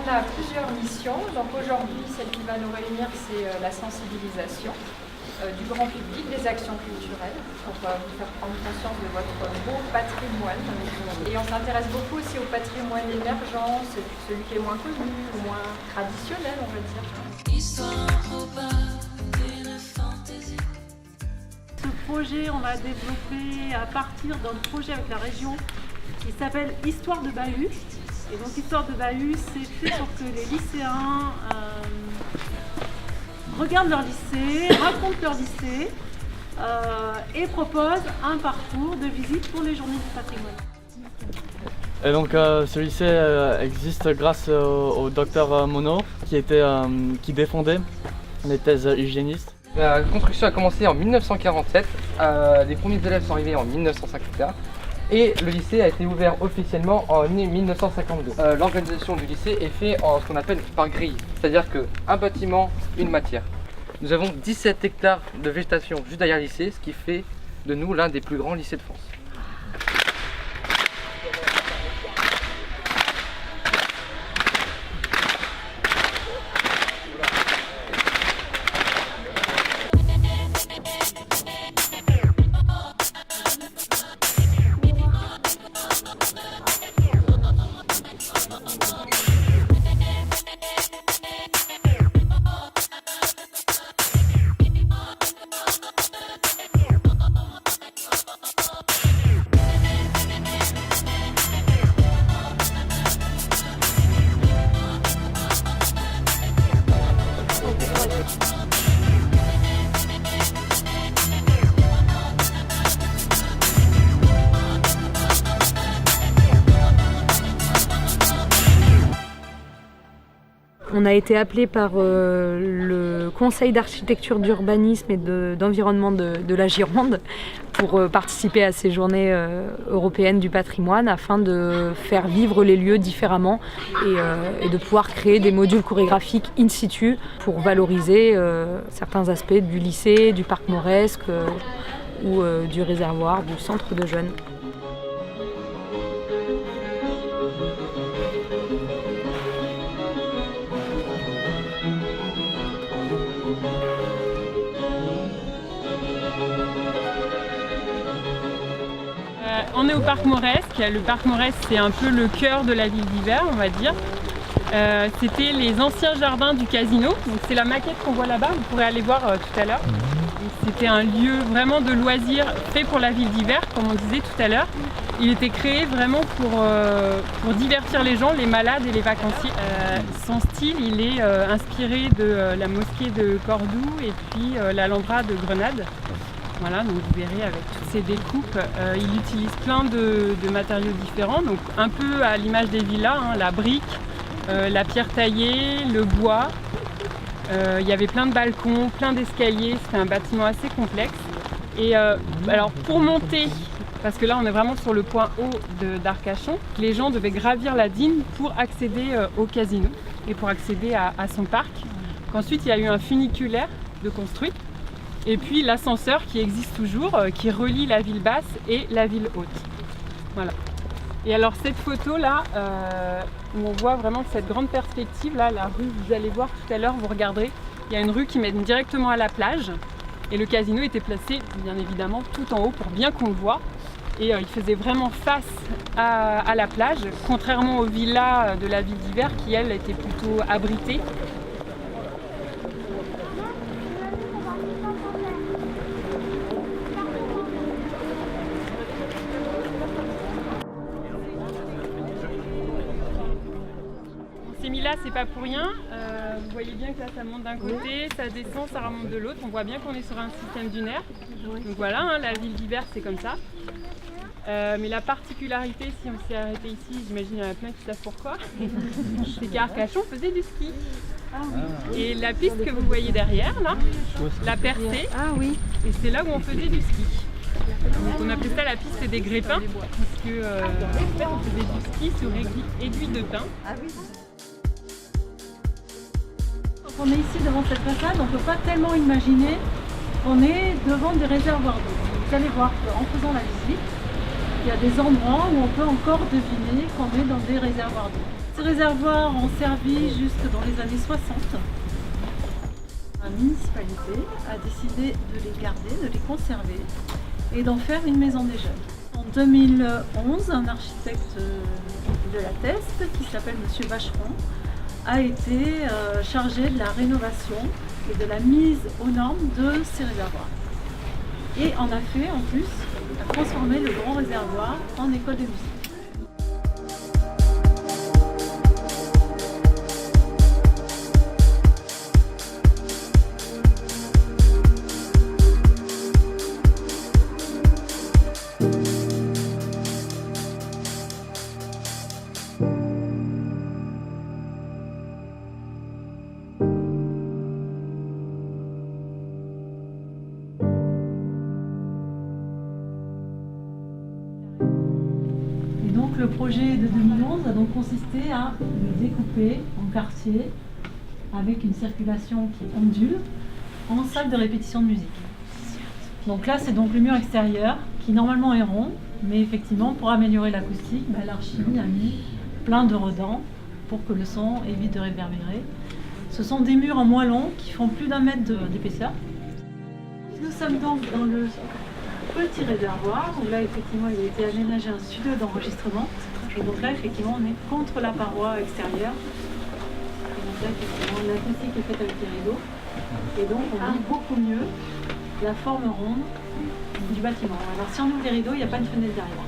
a plusieurs missions. Donc aujourd'hui, celle qui va nous réunir, c'est la sensibilisation du grand public, des actions culturelles, pour vous faire prendre conscience de votre beau patrimoine. Et on s'intéresse beaucoup aussi au patrimoine émergent, celui qui est moins connu, ou moins traditionnel, on va dire. Ce projet, on l'a développé à partir d'un projet avec la région qui s'appelle Histoire de Bahus. Et donc Histoire de Bahus, c'est fait pour que les lycéens regardent leur lycée, racontent leur lycée et proposent un parcours de visite pour les journées du patrimoine. Et donc ce lycée existe grâce au docteur Monod qui défendait les thèses hygiénistes. La construction a commencé en 1947, les premiers élèves sont arrivés en 1951 et le lycée a été ouvert officiellement en 1952. L'organisation du lycée est faite en ce qu'on appelle par grille, c'est-à-dire qu'un bâtiment, une matière. Nous avons 17 hectares de végétation juste derrière le lycée, ce qui fait de nous l'un des plus grands lycées de France. On a été appelé par le Conseil d'architecture, d'urbanisme et d'environnement de la Gironde pour participer à ces journées européennes du patrimoine afin de faire vivre les lieux différemment et de pouvoir créer des modules chorégraphiques in situ pour valoriser certains aspects du lycée, du parc mauresque ou du réservoir, du centre de jeunes. On est au parc mauresque. Le parc mauresque, c'est un peu le cœur de la ville d'Hiver, on va dire. C'était les anciens jardins du casino. Donc c'est la maquette qu'on voit là-bas, vous pourrez aller voir tout à l'heure. C'était un lieu vraiment de loisirs fait pour la ville d'Hiver, comme on disait tout à l'heure. Il était créé vraiment pour divertir les gens, les malades et les vacanciers. Son style, il est inspiré de la mosquée de Cordoue et puis l'Alhambra de Grenade. Voilà, donc vous verrez avec toutes ces découpes, il utilise plein de matériaux différents, donc un peu à l'image des villas, hein, la brique, la pierre taillée, le bois. Il y avait plein de balcons, plein d'escaliers, c'était un bâtiment assez complexe. Et alors pour monter, parce que là on est vraiment sur le point haut d'Arcachon, les gens devaient gravir la Digne pour accéder au casino et pour accéder à son parc. Ensuite il y a eu un funiculaire de construit. Et puis l'ascenseur qui existe toujours, qui relie la ville basse et la ville haute. Voilà. Et alors cette photo là, où on voit vraiment cette grande perspective, là, la rue, vous allez voir tout à l'heure, vous regarderez, il y a une rue qui mène directement à la plage. Et le casino était placé bien évidemment tout en haut pour bien qu'on le voit. Et il faisait vraiment face à la plage, contrairement aux villas de la ville d'Hiver qui elles étaient plutôt abritées. Là, c'est pas pour rien. Vous voyez bien que là, ça monte d'un côté, ça descend, ça remonte de l'autre. On voit bien qu'on est sur un système dunaire. Donc voilà, hein, la ville d'Hiver, c'est comme ça. Mais la particularité, si on s'est arrêté ici, j'imagine qu'il y en a plein qui savent pourquoi, c'est qu'à Arcachon, on faisait du ski. Et la piste que vous voyez derrière, là, la percée, et c'est là où on faisait du ski. Donc on appelait ça la piste des grépins, parce que en fait, on faisait du ski sur aiguille de pin. On est ici devant cette façade, on ne peut pas tellement imaginer qu'on est devant des réservoirs d'eau. Vous allez voir qu'en faisant la visite, il y a des endroits où on peut encore deviner qu'on est dans des réservoirs d'eau. Ces réservoirs ont servi jusque dans les années 60. La municipalité a décidé de les garder, de les conserver et d'en faire une maison des jeunes. En 2011, un architecte de la Teste, qui s'appelle M. Vacheron, a été chargé de la rénovation et de la mise aux normes de ces réservoirs. Et en a fait en plus, a transformé le grand réservoir en école de musique. Le projet de 2011 a donc consisté à le découper en quartiers avec une circulation qui ondule en salle de répétition de musique. Donc là, c'est donc le mur extérieur qui normalement est rond, mais effectivement, pour améliorer l'acoustique, l'archimie a mis plein de redans pour que le son évite de réverbérer. Ce sont des murs en moellon qui font plus d'1 mètre d'épaisseur. Nous sommes donc dans le petit réservoir où là effectivement il a été aménagé un studio d'enregistrement et donc là effectivement on est contre la paroi extérieure et donc là effectivement l'acoustique est faite avec les rideaux et donc on voit beaucoup mieux la forme ronde du bâtiment. Alors si on ouvre les rideaux, il n'y a pas de fenêtre derrière.